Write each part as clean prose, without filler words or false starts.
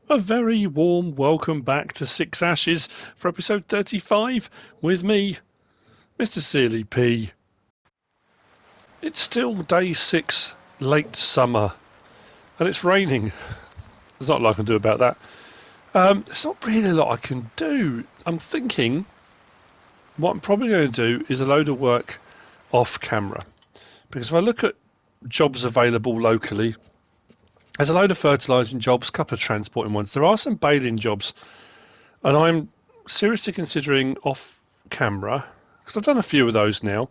A very warm welcome back to Six Ashes for episode 35 with me, MrSealyp. It's still day 6, late summer, and it's raining. There's not a lot I can do about that. There's not really a lot I can do. I'm thinking what I'm probably going to do is a load of work off camera. Because if I look at jobs available locally, there's a load of fertilising jobs, a couple of transporting ones. There are some baling jobs, and I'm seriously considering off camera, because I've done a few of those now.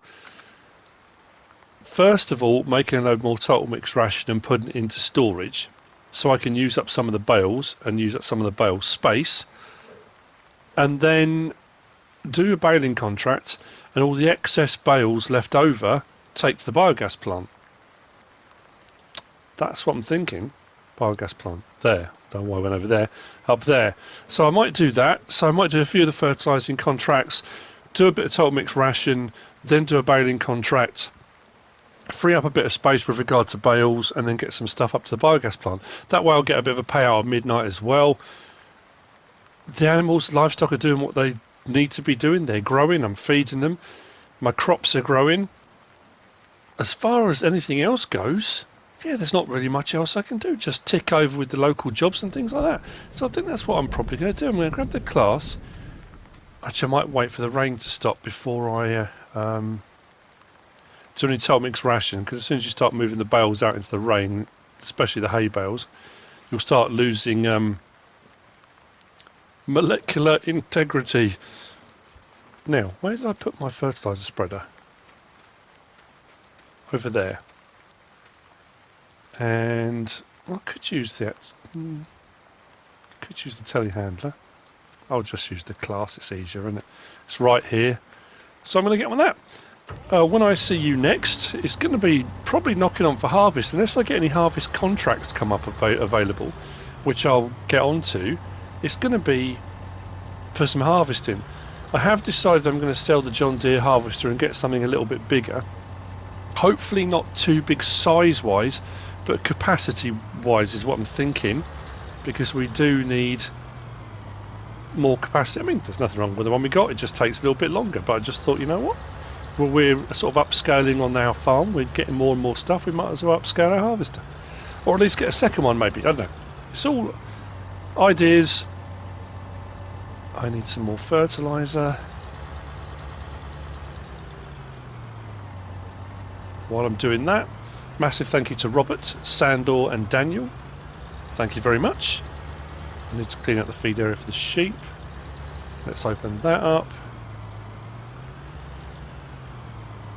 First of all, making a load more total mix ration and putting it into storage, so I can use up some of the bales and use up some of the bale space, and then do a baling contract, and all the excess bales left over take to the biogas plant. That's what I'm thinking. Biogas plant. There. Don't know why I went over there. Up there. So I might do that. So I might do a few of the fertilising contracts, do a bit of total mix ration, then do a baling contract, free up a bit of space with regard to bales, and then get some stuff up to the biogas plant. That way I'll get a bit of a payout at midnight as well. The animals, livestock are doing what they need to be doing. They're growing. I'm feeding them. My crops are growing. As far as anything else goes, yeah, there's not really much else I can do. Just tick over with the local jobs and things like that. So I think that's what I'm probably going to do. I'm going to grab the class. Actually, I might wait for the rain to stop before I do any total mix ration, because as soon as you start moving the bales out into the rain, especially the hay bales, you'll start losing molecular integrity. Now, where did I put my fertilizer spreader? Over there. And I could use the telehandler. I'll just use the class, it's easier, isn't it? It's right here. So I'm going to get on that. When I see you next, it's going to be probably knocking on for harvest, unless I get any harvest contracts come up available, which I'll get onto. It's going to be for some harvesting. I have decided I'm going to sell the John Deere harvester and get something a little bit bigger. Hopefully not too big size-wise, but capacity-wise is what I'm thinking, because we do need more capacity. I mean, there's nothing wrong with the one we got. It just takes a little bit longer, but I just thought, you know what? Well, we're sort of upscaling on our farm. We're getting more and more stuff. We might as well upscale our harvester. Or at least get a second one, maybe. I don't know. It's all ideas. I need some more fertilizer. While I'm doing that, massive thank you to Robert, Sandor and Daniel. Thank you very much. I need to clean up the feed area for the sheep. Let's open that up.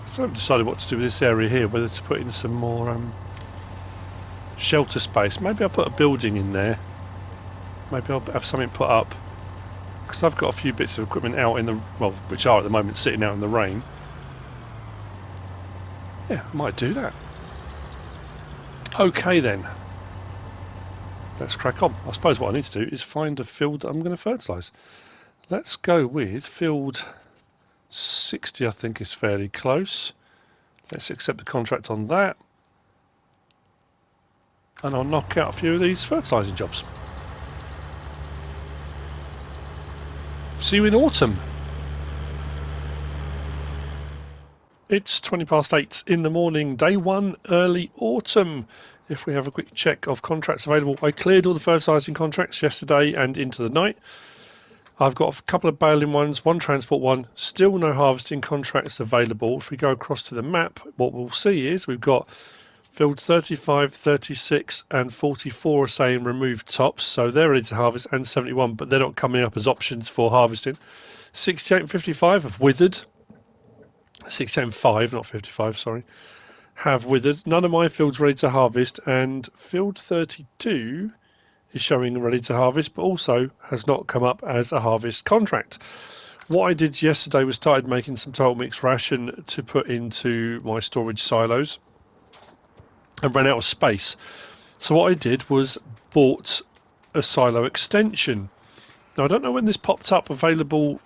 So I haven't decided what to do with this area here, whether to put in some more shelter space. Maybe I'll put a building in there. Maybe I'll have something put up, because I've got a few bits of equipment out in the, well, which are at the moment sitting out in the rain. Yeah, I might do that. Okay then. Let's crack on. I suppose what I need to do is find a field that I'm going to fertilise. Let's go with field 60, I think is fairly close. Let's accept the contract on that. And I'll knock out a few of these fertilising jobs. See you in autumn. It's 8:20 in the morning, day 1, early autumn. If we have a quick check of contracts available, I cleared all the fertilising contracts yesterday and into the night. I've got a couple of baling ones, one transport one, still no harvesting contracts available. If we go across to the map, what we'll see is we've got field 35, 36 and 44 are saying remove tops, so they're ready to harvest, and 71, but they're not coming up as options for harvesting. 68 and 55 have withered. 68 and 5, not 55, sorry, have withered. None of my fields ready to harvest, and field 32 is showing ready to harvest, but also has not come up as a harvest contract. What I did yesterday was started making some total mix ration to put into my storage silos and ran out of space. So what I did was bought a silo extension. Now I don't know when this popped up available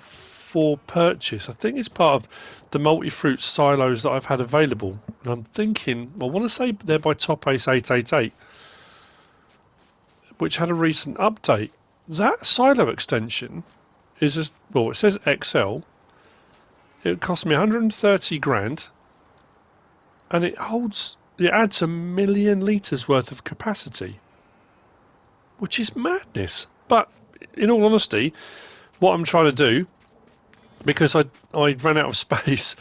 for purchase. I think it's part of the multi-fruit silos that I've had available. And I'm thinking, I want to say they're by Top Ace 888. which had a recent update. That silo extension is just, well, it says XL. It cost me 130 grand, and it adds 1 million litres worth of capacity, which is madness. But in all honesty, what I'm trying to do, because I ran out of space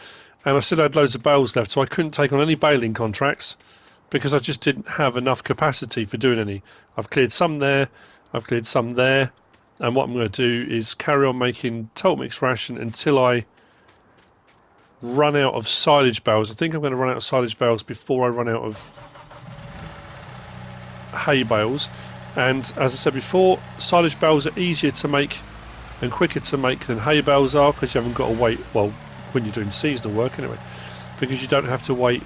and I still had loads of bales left, so I couldn't take on any baling contracts because I just didn't have enough capacity for doing any. I've cleared some there, I've cleared some there, and what I'm going to do is carry on making total mix ration until I run out of silage bales. I think I'm going to run out of silage bales before I run out of hay bales. And as I said before, silage bales are easier to make and quicker to make than hay bales are, because you haven't got to wait, well, when you're doing seasonal work anyway, because you don't have to wait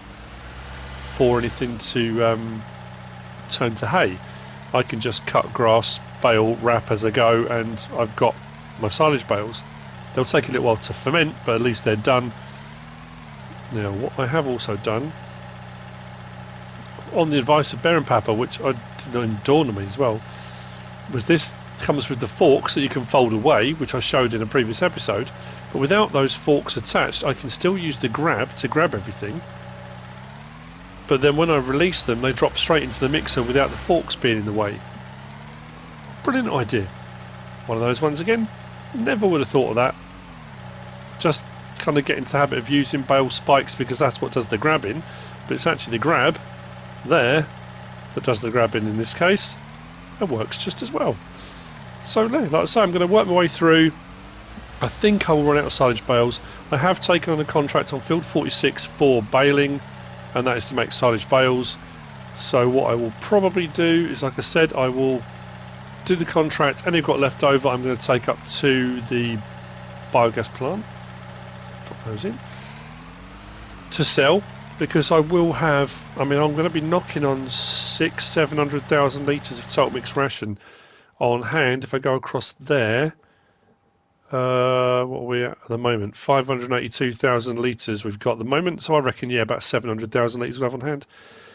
for anything to turn to hay. I can just cut grass, bale, wrap as I go, and I've got my silage bales. They'll take a little while to ferment, but at least they're done. Now, what I have also done, on the advice of Bear and Papa, which didn't dawn on me as well, was this comes with the forks that you can fold away, which I showed in a previous episode, but without those forks attached I can still use the grab to grab everything, but then when I release them they drop straight into the mixer without the forks being in the way. Brilliant idea. One of those ones again, never would have thought of that. Just kind of get into the habit of using bale spikes because that's what does the grabbing, but it's actually the grab there that does the grabbing in this case, and works just as well. So like I say, I'm going to work my way through. I think I will run out of silage bales. I have taken on a contract on field 46 for baling, and that is to make silage bales. So what I will probably do is, like I said, I will do the contract, any I've got left over I'm going to take up to the biogas plant, put those in, to sell, because I will have, I mean, I'm going to be knocking on 600,000-700,000 litres of total mixed ration on hand. If I go across there, what are we at the moment? 582,000 litres we've got at the moment, so I reckon, yeah, about 700,000 litres we'll have on hand.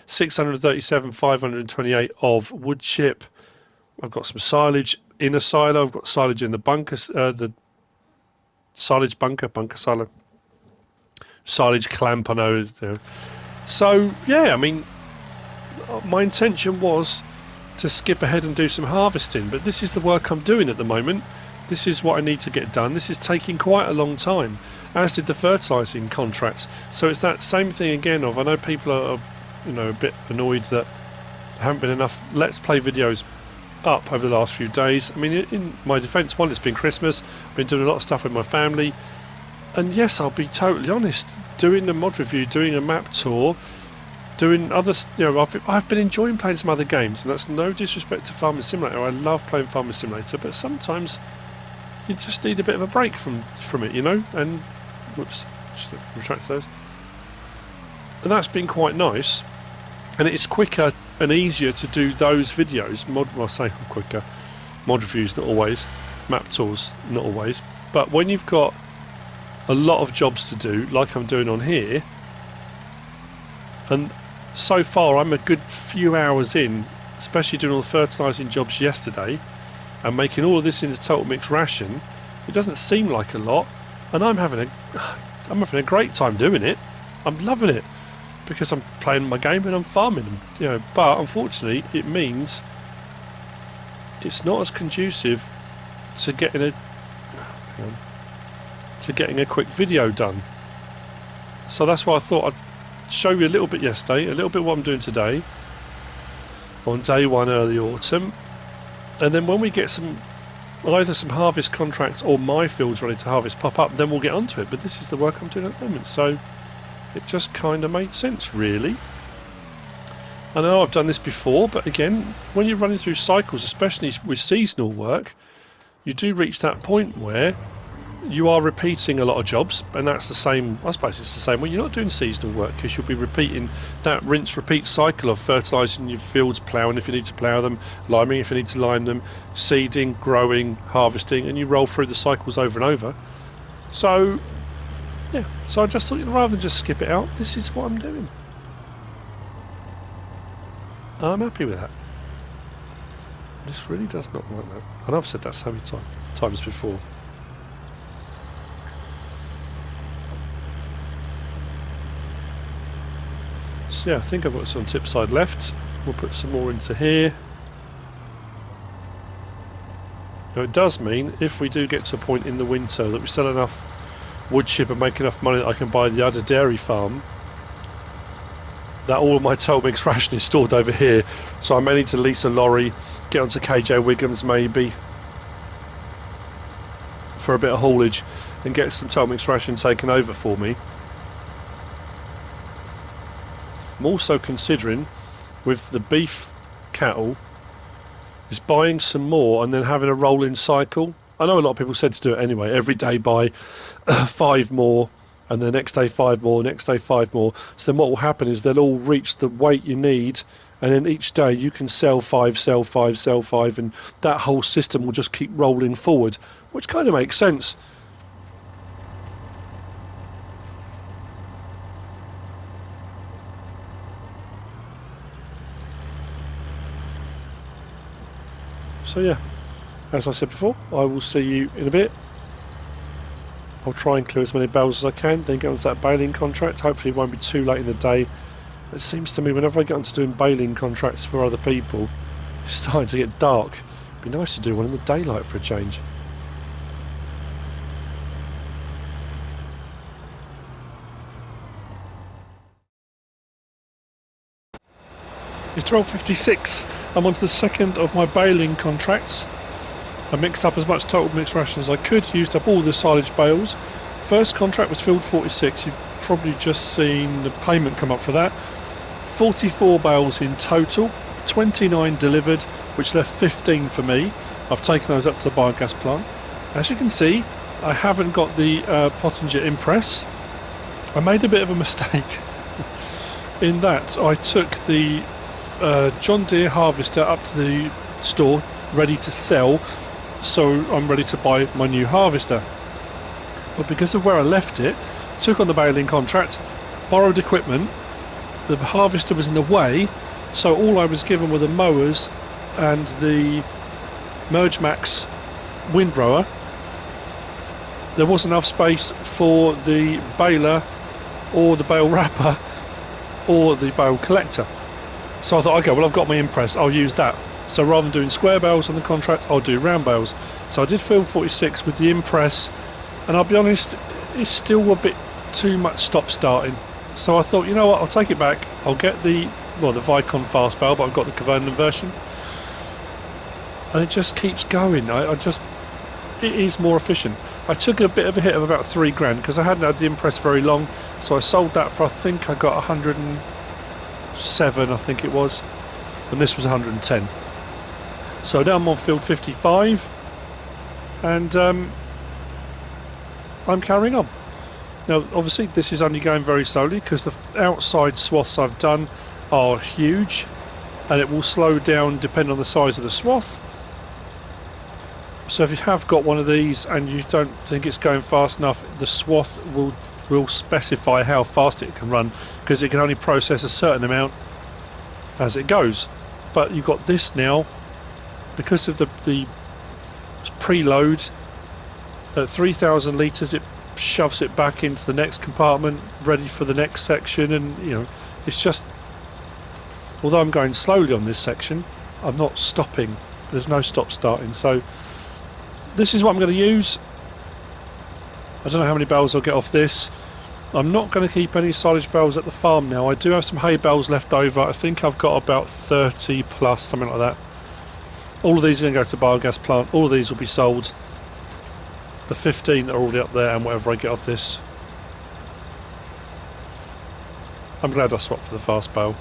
637, 528 of wood chip. I've got some silage in a silo, I've got silage in the bunker, the silage bunker silo. Silage clamp, I know. You know. So yeah, I mean, my intention was to skip ahead and do some harvesting, but this is the work I'm doing at the moment. This is what I need to get done. This is taking quite a long time, as did the fertilising contracts. So it's that same thing again of, I know people are, you know, a bit annoyed that there haven't been enough Let's Play videos up over the last few days. I mean, in my defence, one, it's been Christmas, I've been doing a lot of stuff with my family, and yes, I'll be totally honest, doing the mod review, doing a map tour, doing other, you know, I've been enjoying playing some other games, and that's no disrespect to Farming Simulator. I love playing Farming Simulator, but sometimes you just need a bit of a break from it, you know. And whoops, just retract those. And that's been quite nice, and it's quicker and easier to do those videos. Well, I say quicker. Mod reviews not always, map tours not always, but when you've got a lot of jobs to do, like I'm doing on here, and so far I'm a good few hours in, especially doing all the fertilising jobs yesterday and making all of this into total mixed ration. It doesn't seem like a lot, and I'm having a great time doing it. I'm loving it because I'm playing my game and I'm farming them, you know. But unfortunately, it means it's not as conducive to getting a quick video done. So that's why I thought I'd show you a little bit yesterday, a little bit what I'm doing today on day one early autumn, and then when we get either some harvest contracts or my fields ready to harvest pop up, then we'll get onto it. But this is the work I'm doing at the moment, so it just kind of made sense, really. I know I've done this before, but again, when you're running through cycles, especially with seasonal work, you do reach that point where you are repeating a lot of jobs, and that's the same, I suppose it's the same when you're not doing seasonal work, because you'll be repeating that rinse repeat cycle of fertilising your fields, ploughing if you need to plough them, liming if you need to lime them, seeding, growing, harvesting, and you roll through the cycles over and over. So yeah, so I just thought, rather than just skip it out, this is what I'm doing. I'm happy with that. This really does not like that. I know I've said that so many times before. So yeah, I think I've got some tip side left. We'll put some more into here. Now it does mean if we do get to a point in the winter that we sell enough wood chip and make enough money that I can buy the other dairy farm, that all of my total mix ration is stored over here. So I may need to lease a lorry, get onto KJ Wiggum's maybe for a bit of haulage and get some total mix ration taken over for me. I'm also considering, with the beef cattle, is buying some more and then having a rolling cycle. I know a lot of people said to do it anyway. Every day buy 5 more, and the next day 5 more, next day 5 more. So then what will happen is they'll all reach the weight you need, and then each day you can sell 5, sell 5, sell 5, and that whole system will just keep rolling forward, which kind of makes sense. So yeah, as I said before, I will see you in a bit. I'll try and clear as many bales as I can, then get onto that baling contract. Hopefully it won't be too late in the day. It seems to me whenever I get onto doing baling contracts for other people, it's starting to get dark. It'd be nice to do one in the daylight for a change. It's 12:56. I'm onto the second of my baling contracts. I mixed up as much total mixed ration as I could, used up all the silage bales. First contract was filled 46. You've probably just seen the payment come up for that. 44 bales in total, 29 delivered, which left 15 for me. I've taken those up to the biogas plant. As you can see, I haven't got the Pottinger Impress. I made a bit of a mistake in that I took the John Deere harvester up to the store ready to sell, so I'm ready to buy my new harvester. But because of where I left it, took on the baling contract, borrowed equipment, the harvester was in the way, so all I was given were the mowers and the Merge Max windrower. There wasn't enough space for the baler or the bale wrapper or the bale collector. So I thought, okay, well I've got my Impress, I'll use that. So rather than doing square bales on the contract, I'll do round bales. So I did fill 46 with the Impress, and I'll be honest, it's still a bit too much stop starting. So I thought, you know what, I'll take it back. I'll get the Vicon fast bale, but I've got the Covenant version. And it just keeps going. It is more efficient. I took a bit of a hit of about £3 because I hadn't had the Impress very long. So I sold that for, I think I got 107, I think it was. And this was 110. So now I'm on field 55. And I'm carrying on. Now obviously this is only going very slowly because the outside swaths I've done are huge, and it will slow down depending on the size of the swath. So if you have got one of these and you don't think it's going fast enough, the swath will specify how fast it can run, because it can only process a certain amount as it goes. But you've got this now, because of the preload at 3,000 litres, it shoves it back into the next compartment ready for the next section. And you know, it's just, although I'm going slowly on this section, I'm not stopping. There's no stop starting. So this is what I'm going to use. I don't know how many bales I'll get off this. I'm not going to keep any silage bales at the farm now. I do have some hay bales left over. I think I've got about 30 plus, something like that. All of these are going to go to the biogas plant. All of these will be sold. The 15 that are already up there, and whatever I get off this. I'm glad I swapped for the fast bale.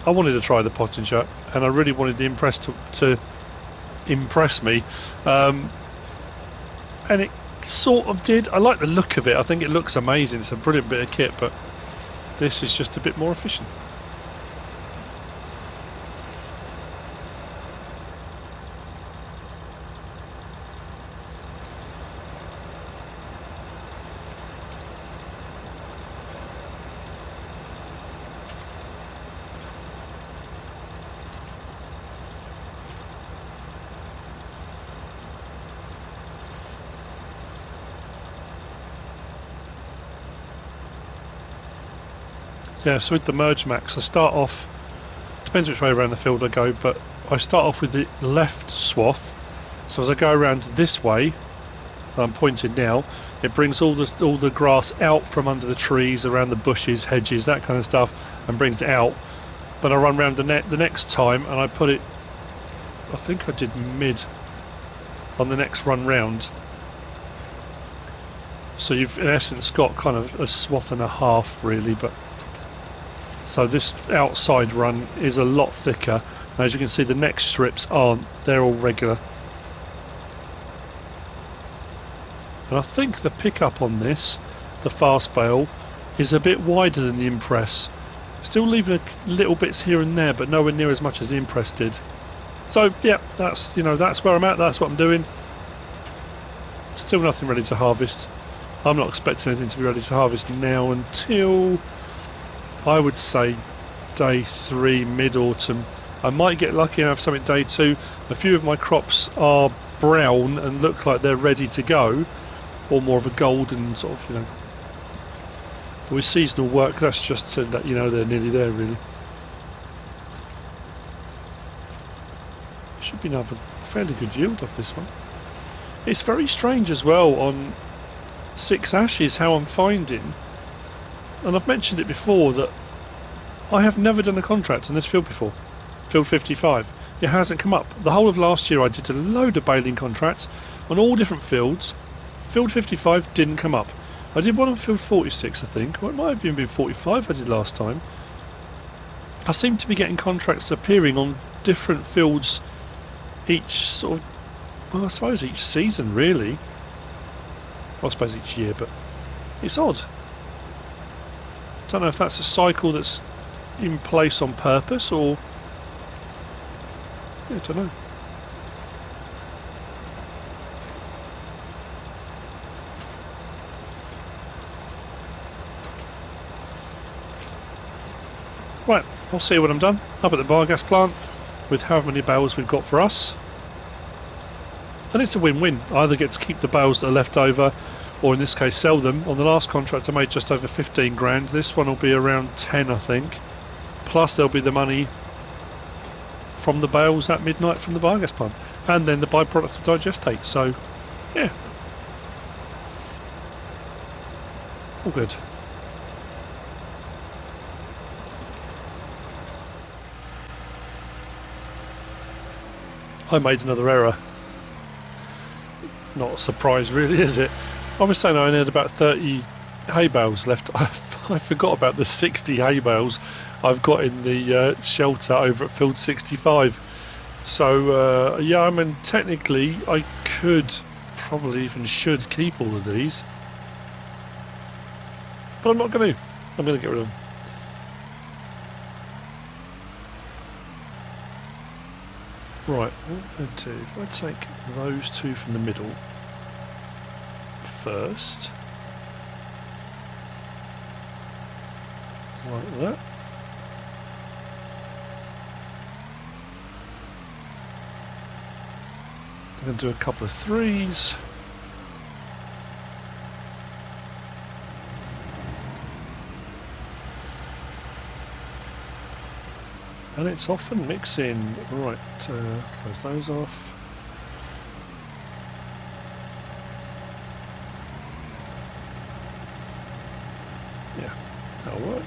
I wanted to try the Pottinger, and I really wanted the Impress to impress me. And it sort of did. I like the look of it. I think it looks amazing. It's a brilliant bit of kit, but this is just a bit more efficient. Yeah, so with the merge max, I start off, depends which way around the field I go, but I start off with the left swath. So as I go around this way, I'm pointing now, it brings all the grass out from under the trees, around the bushes, hedges, that kind of stuff, and brings it out. But I run around the next time and I put it, I think I did mid on the next run round. So you've in essence got kind of a swath and a half really, but so this outside run is a lot thicker. As you can see, the next strips aren't, they're all regular. And I think the pickup on this, the fast bale, is a bit wider than the Impress. Still leaving little bits here and there, but nowhere near as much as the Impress did. So yeah, that's that's where I'm at, that's what I'm doing. Still nothing ready to harvest. I'm not expecting anything to be ready to harvest now until I would say day 3, mid-autumn. I might get lucky and have something day 2. A few of my crops are brown and look like they're ready to go, or more of a golden sort of, But with seasonal work, that's just to let you know they're nearly there really. Should be another fairly good yield off this one. It's very strange as well on 6 ashes how I'm finding, and I've mentioned it before, that I have never done a contract on this field before. Field 55. It hasn't come up. The whole of last year I did a load of baling contracts on all different fields. Field 55 didn't come up. I did one on field 46 I think, or it might have even been 45 I did last time. I seem to be getting contracts appearing on different fields each sort of, well I suppose each season really. Well, I suppose each year, but it's odd. Don't know if that's a cycle that's in place on purpose or I don't know. Right, I'll see when I'm done up at the biogas plant with however many bales we've got for us. And it's a win-win. I either get to keep the bales that are left over, or in this case sell them. On the last contract I made just over 15 grand. This one will be around 10 I think. Plus there'll be the money from the bales at midnight from the biogas plant. And then the byproduct of digestate. So, yeah. All good. I made another error. Not a surprise really, is it? I was saying I only had about 30 hay bales left. I forgot about the 60 hay bales I've got in the shelter over at field 65. So yeah, I mean technically I could probably even should keep all of these, but I'm not going to. I'm going to get rid of them. Right, what I do, if I take those two from the middle first, like that. I'm going to do a couple of threes. And it's off and mixing. Right, close those off. Yeah, that'll work.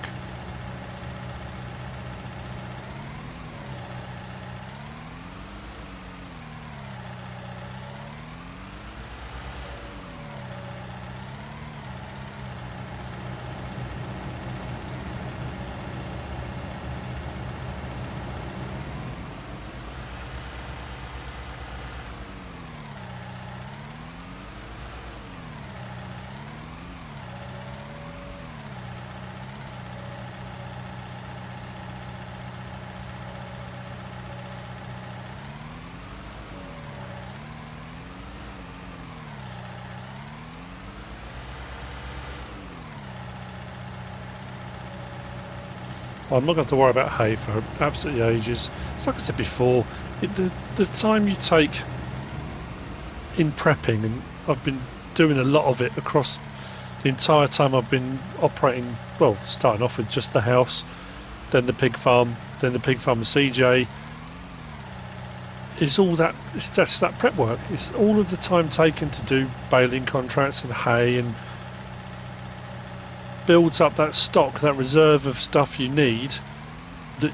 I'm not going to have to worry about hay for absolutely ages. It's like I said before, the time you take in prepping, and I've been doing a lot of it across the entire time I've been operating, well, starting off with just the house, then the pig farm, then the pig farm with CJ. It's all that, that's that prep work. It's all of the time taken to do baling contracts and hay, and builds up that stock, that reserve of stuff you need that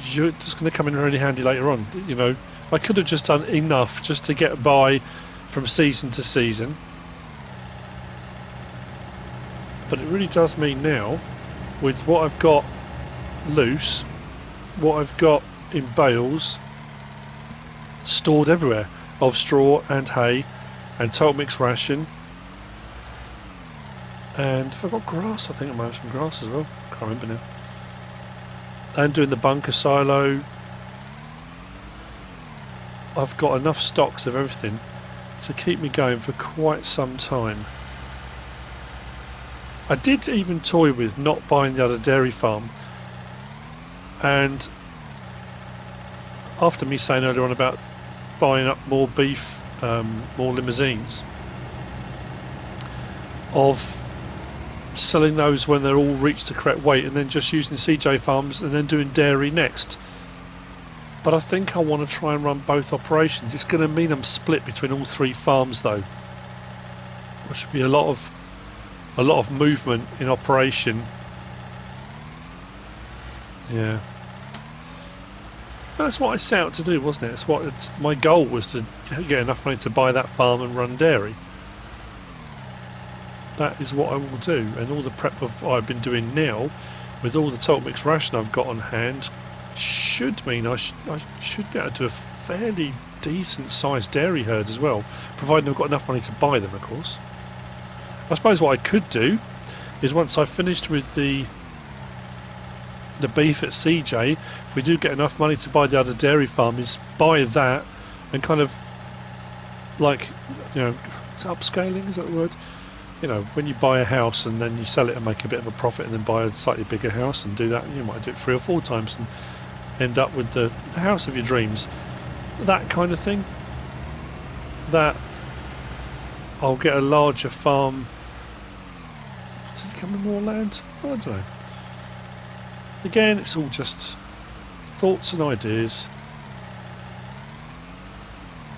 you're just going to come in really handy later on. You know, I could have just done enough just to get by from season to season, but it really does mean now, with what I've got loose, what I've got in bales stored everywhere of straw and hay and total mix ration, and if I've got grass, I think I might have some grass as well, can't remember now, and doing the bunker silo. I've got enough stocks of everything to keep me going for quite some time. I did even toy with not buying the other dairy farm, and after me saying earlier on about buying up more beef, more limousines, of selling those when they're all reached the correct weight and then just using CJ farms and then doing dairy next. But I think I want to try and run both operations. It's going to mean I'm split between all three farms though. There should be a lot of movement in operation. Yeah. That's what I set out to do, wasn't it? My goal was to get enough money to buy that farm and run dairy. That is what I will do, and all the prep I've been doing now, with all the total mix ration I've got on hand, should mean I should be able to do a fairly decent sized dairy herd as well, providing I've got enough money to buy them, of course. I suppose what I could do is, once I've finished with the beef at CJ, if we do get enough money to buy the other dairy farm, is buy that and kind of, like, you know, is upscaling, is that the word? You know, when you buy a house and then you sell it and make a bit of a profit and then buy a slightly bigger house and do that, and you might do it 3 or 4 times and end up with the house of your dreams. That kind of thing. That I'll get a larger farm. Does it come with more land? I don't know. Again, it's all just thoughts and ideas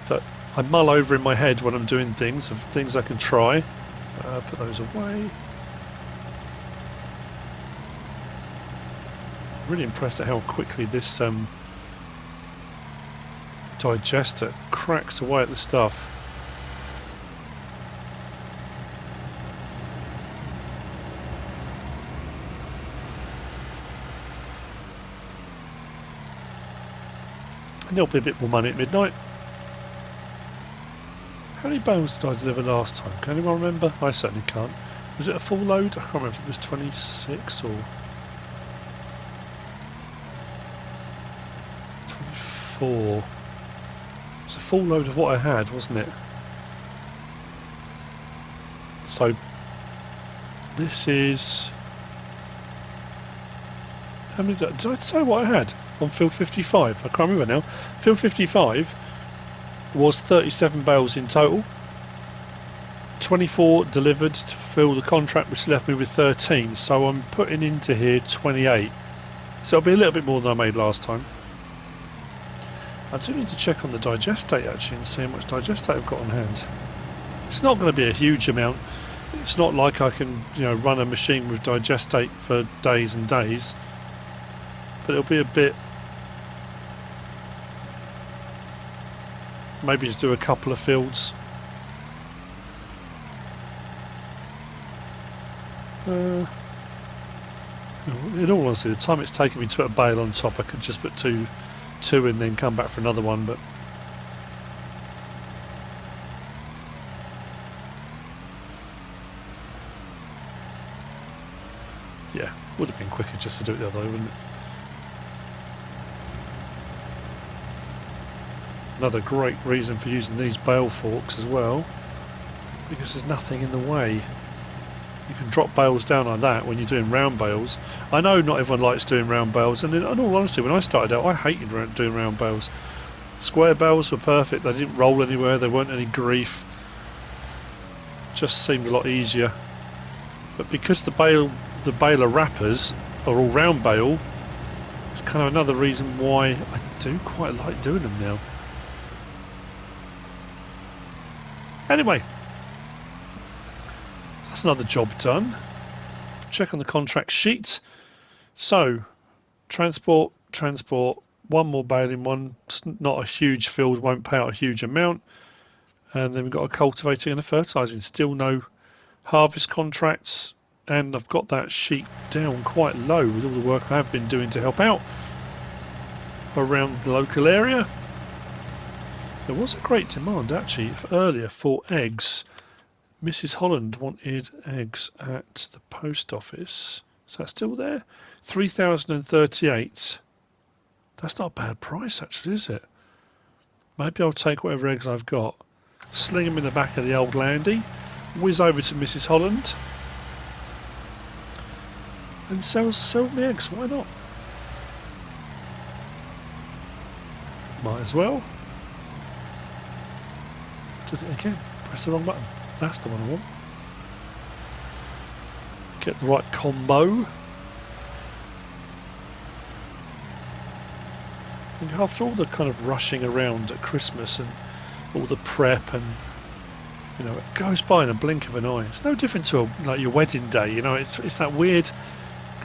that I mull over in my head when I'm doing things, of things I can try. Put those away. Really impressed at how quickly this digester cracks away at the stuff. And there'll be a bit more money at midnight. How many bales did I deliver last time? Can anyone remember? I certainly can't. Was it a full load? I can't remember if it was 26 or 24. It's a full load of what I had, wasn't it? So this is... How many did I say what I had on field 55? I can't remember now. Field 55 was 37 bales in total. 24 delivered to fulfill the contract, which left me with 13. So I'm putting into here 28. So it'll be a little bit more than I made last time. I do need to check on the digestate actually and see how much digestate I've got on hand. It's not going to be a huge amount. It's not like I can, you know, run a machine with digestate for days and days. But it'll be a bit. Maybe just do a couple of fields. In all honesty, the time it's taken me to put a bale on top, I could just put two in, then come back for another one. But yeah, would have been quicker just to do it the other way, wouldn't it? Another great reason for using these bale forks as well, because there's nothing in the way. You can drop bales down like that when you're doing round bales. I know not everyone likes doing round bales, and in all honesty, when I started out, I hated doing round bales. Square bales were perfect. They didn't roll anywhere. There weren't any grief. Just seemed a lot easier. but because the baler wrappers are all round bale, it's kind of another reason why I do quite like doing them now. Anyway, that's another job done. Check on the contract sheet. So, transport, one more baling one. It's not a huge field, won't pay out a huge amount. And then we've got a cultivating and a fertilising. Still no harvest contracts. And I've got that sheet down quite low with all the work I have been doing to help out around the local area. There was a great demand actually earlier for eggs. Mrs. Holland wanted eggs at the post office. Is that still there? 3,038. That's not a bad price actually, is it? Maybe I'll take whatever eggs I've got, sling them in the back of the old Landy, whiz over to Mrs. Holland and sell me eggs. Why not? Might as well. Did it again. Press the wrong button. That's the one I want. Get the right combo. And after all the kind of rushing around at Christmas and all the prep, and you know, it goes by in a blink of an eye. It's no different to like your wedding day. You know, it's that weird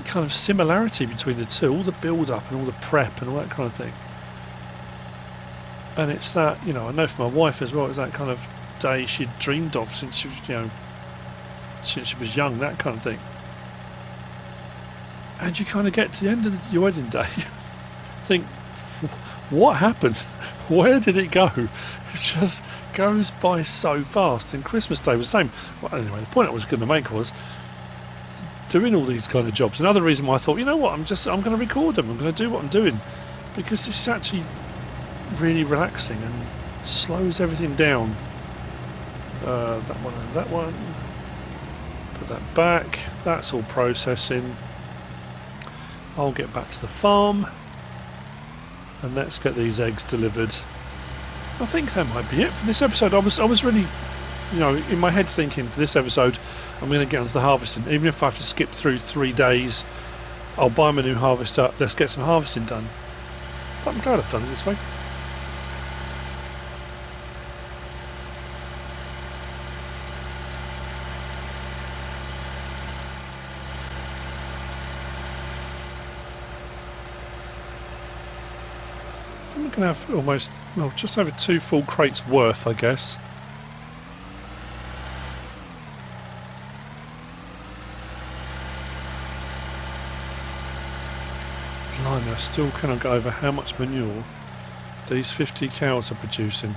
kind of similarity between the two. All the build up and all the prep and all that kind of thing. And it's that, you know, I know for my wife as well, it's that kind of day she'd dreamed of since she was, you know, since she was young, that kind of thing. And you kind of get to the end of your wedding day, think, what happened? Where did it go? It just goes by so fast. And Christmas Day was the same. Well, anyway, the point I was going to make was doing all these kind of jobs. Another reason why I thought, you know what, I'm going to record them. I'm going to do what I'm doing, because it's actually really relaxing and slows everything down. That one and that one. Put that back. That's all processing. I'll get back to the farm and let's get these eggs delivered. I think that might be it for this episode. I was really, you know, in my head thinking for this episode I'm going to get onto the harvesting. Even if I have to skip through 3 days, I'll buy my new harvester. Let's get some harvesting done. But I'm glad I've done it this way. I'm going to have almost, well, just over 2 full crates worth, I guess. Blimey, I still cannot get over how much manure these 50 cows are producing.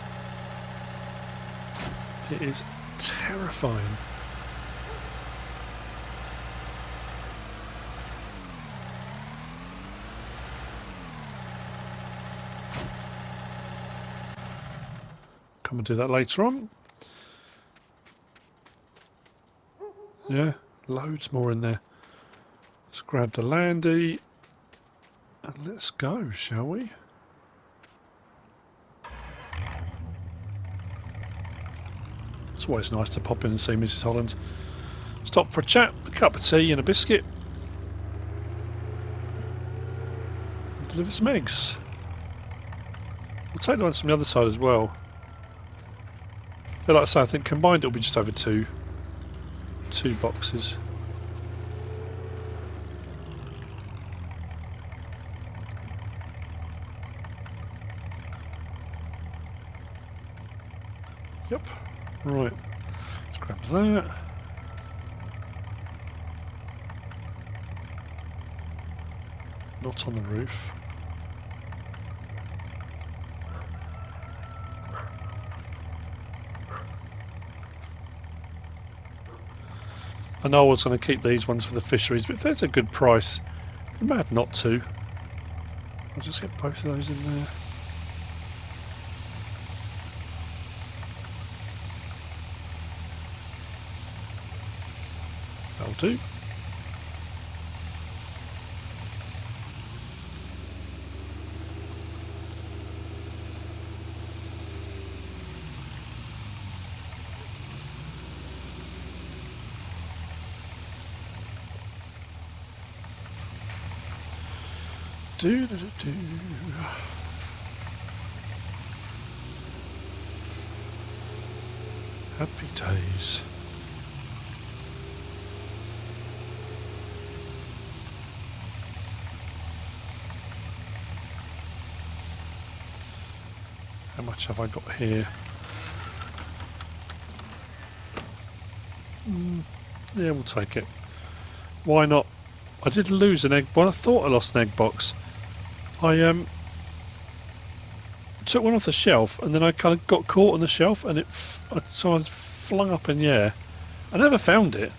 It is terrifying. Come and do that later on. Yeah, loads more in there. Let's grab the Landy and let's go, shall we? It's always nice to pop in and see Mrs. Holland. Stop for a chat, a cup of tea and a biscuit. And deliver some eggs. We'll take the ones from the other side as well. But like I say, I think combined it'll be just over two boxes. Yep. Right. Let's grab that. Not on the roof. I know I was going to keep these ones for the fisheries, but if there's a good price, I'm mad not to. I'll just get both of those in there. That'll do. Do, do, do, do. Happy days. How much have I got here? Yeah, we'll take it. Why not? I did lose an egg. Well, I thought I lost an egg box. I took one off the shelf, and then I kind of got caught on the shelf, and so I was flung up in the air. I never found it.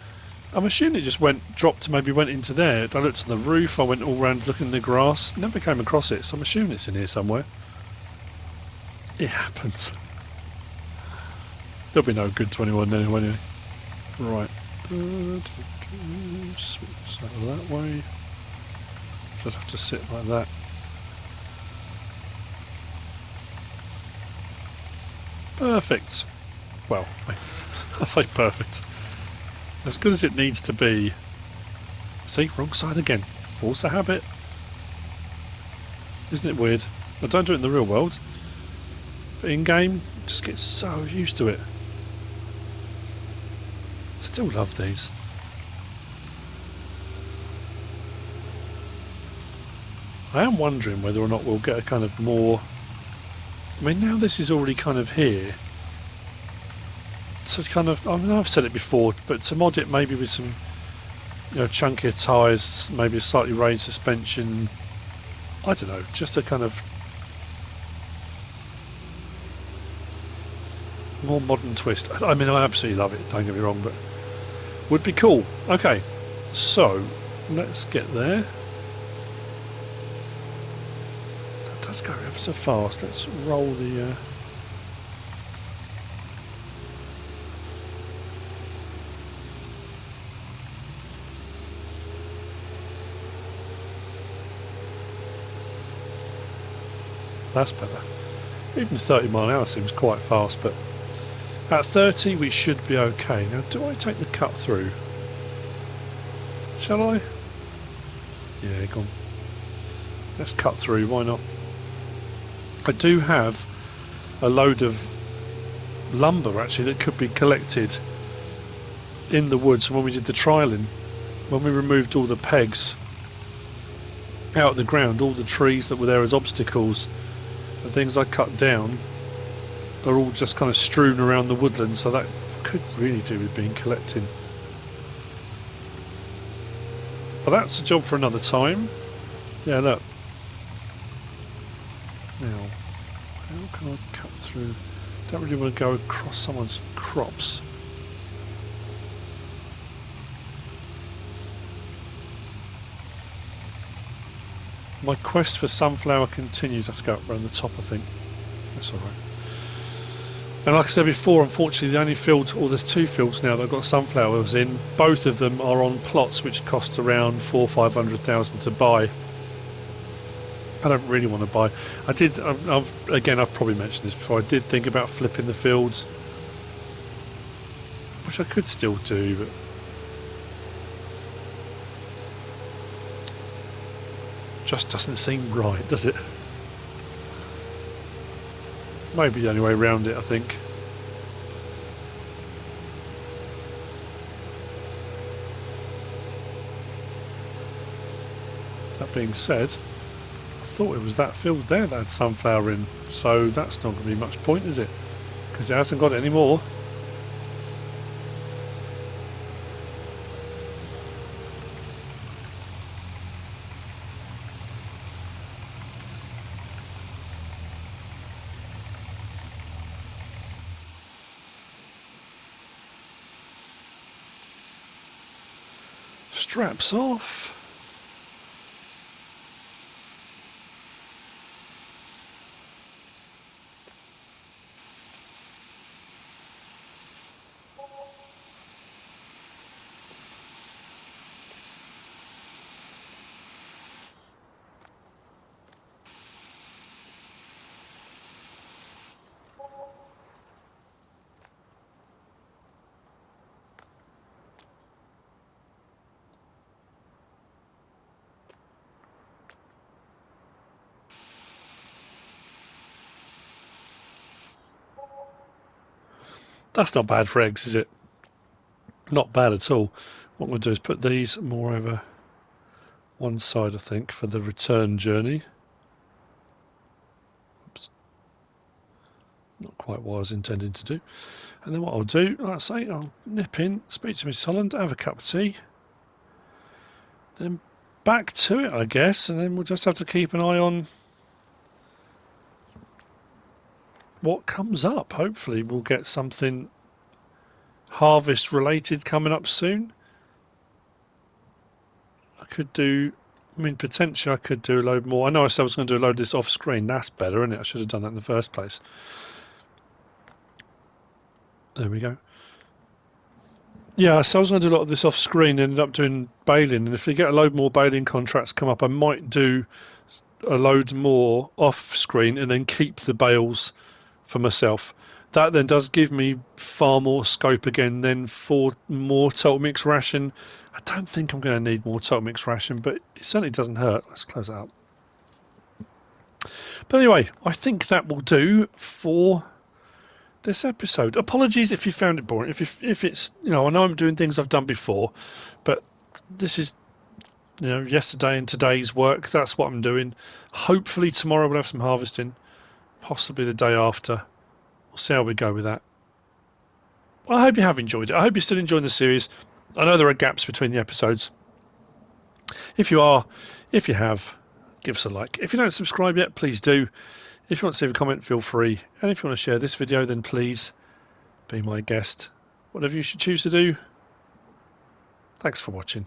I'm assuming it just maybe went into there. I looked on the roof. I went all around looking in the grass. Never came across it, so I'm assuming it's in here somewhere. It happens. There'll be no good to anyone anyway. Right. Switch that way. Just have to sit like that. Perfect. Well, I say perfect. As good as it needs to be. See, wrong side again. Force a habit. Isn't it weird? I don't do it in the real world. But in game, just get so used to it. Still love these. I am wondering whether or not we'll get a kind of more... I mean, now this is already kind of here. So kind of, I mean, I've said it before, but to mod it maybe with some, chunkier tyres, maybe a slightly raised suspension. I don't know, just a kind of more modern twist. I mean, I absolutely love it, don't get me wrong, but would be cool. Okay, so let's get there. That does go ever so fast. Let's roll the... That's better. Even 30 mile an hour seems quite fast, but at 30 we should be okay. Now, do I take the cut through? Shall I? Yeah, go on. Let's cut through, why not? I do have a load of lumber actually that could be collected in the woods when we did the trialing. When we removed all the pegs out of the ground, all the trees that were there as obstacles, the things I cut down are all just kind of strewn around the woodland, so that could really do with being collected. But that's a job for another time. Yeah, look. Now, how can I cut through? Don't really want to go across someone's crops. My quest for sunflower continues. I have to go up around the top, I think. That's alright. And like I said before, unfortunately the only field, or there's two fields now that I've got sunflowers in. Both of them are on plots which cost around 400,000 or 500,000 to buy. I don't really want to buy. I did, again, I've probably mentioned this before, I did think about flipping the fields, which I could still do, but just doesn't seem right, does it? Maybe the only way around it, I think. That being said, I thought it was that field there that had sunflower in, so that's not going to be much point, is it? Because it hasn't got it anymore. Straps off. That's not bad for eggs, is it? Not bad at all. What I'm going to do is put these more over one side, I think, for the return journey. Oops. Not quite what I was intending to do. And then what I'll do, like I say, I'll nip in, speak to Miss Holland, have a cup of tea, then back to it, I guess, and then we'll just have to keep an eye on what comes up. Hopefully we'll get something harvest related coming up soon. Potentially I could do a load more. I know I said I was going to do a load of this off screen. That's better, isn't it? I should have done that in the first place. There we go. Yeah, so I was going to do a lot of this off screen, ended up doing baling, and if we get a load more baling contracts come up, I might do a load more off screen and then keep the bales for myself. That then does give me far more scope again then for more total mix ration. I don't think I'm going to need more total mix ration, but it certainly doesn't hurt. Let's close that up. But anyway, I think that will do for this episode. Apologies if you found it boring. If it's, I know I'm doing things I've done before, but this is, yesterday and today's work. That's what I'm doing. Hopefully tomorrow we'll have some harvesting, possibly the day after. We'll see how we go with that. Well, I hope you have enjoyed it. I hope you're still enjoying the series. I know there are gaps between the episodes. If you have, give us a like. If you don't subscribe yet, please do. If you want to leave a comment, feel free. And if you want to share this video, then please be my guest. Whatever you should choose to do. Thanks for watching.